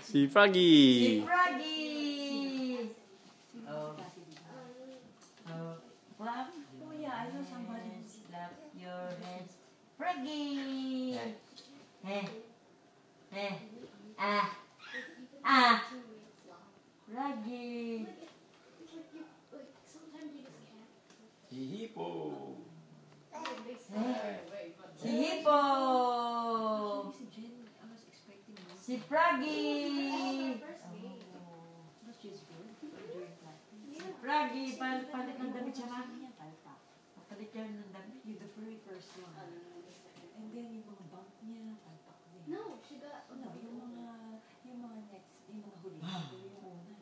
Si Froggy. Si Froggy. Oh. Clap. Oh yeah, I know somebody. Clap your hands. Froggy. Froggy. Si Hippo. Si Hippo. Si Froggy. Si Froggy. Palit ng damit siya mami niya. Palit yan ng damit. You're the very first one. And then yung mga bump niya, palpak din. No, she got... No, yung mga next, yung mga huli. Yung una.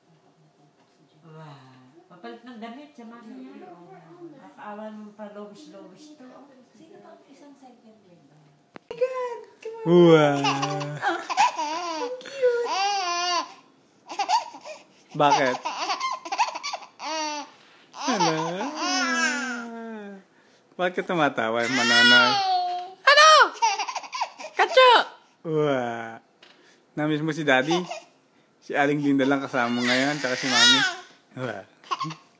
Palpak na si Jen. Wow. Papalit ng damit siya mami niya. Nakaawan mo pa lobis-lobis to. Sino pa ang isang second grade ba? Oh my God! Wow. Cute! Bakit? Ano? Bakit tumatawa yung mananay? Ano? Katso! Wow. Namiss mo si Daddy? Si Aling Linda lang kasama mo ngayon, tsaka si Mami. Wow.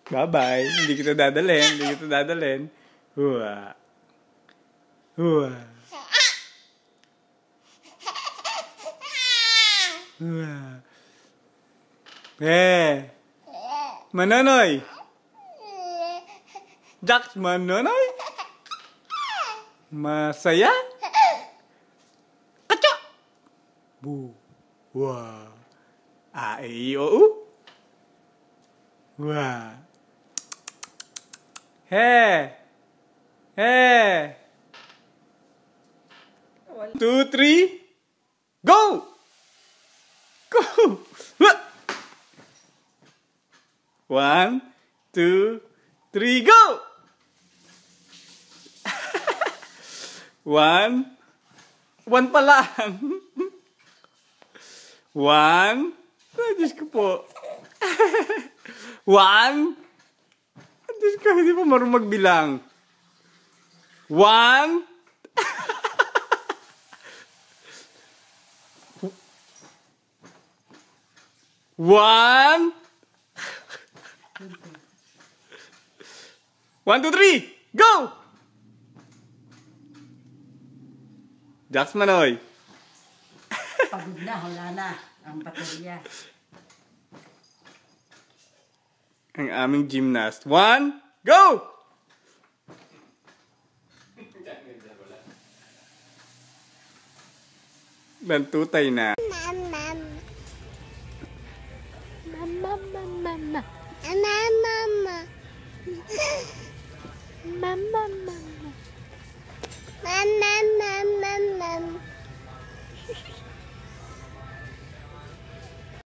Bye-bye. Hindi kita dadalhin. Wow. Wow. Wow. Manonoy! Jax Manonoy? Masaya? Katsa! Bu. Wow. A-E-I-O-U? Wow. Hey! 1, 2, 3, go! Go! 1, 2, 3, go! 1 pa lang. 1. Ay, Diyos ko po. 1. Diyos ko, hindi pa marunong magbilang. 1. 1. 1, 2, 3, go! Jax Manoy. Pagod na, wala na. Ang baterya. Ang aming gymnast. 1, go! Bantutay na. Mama.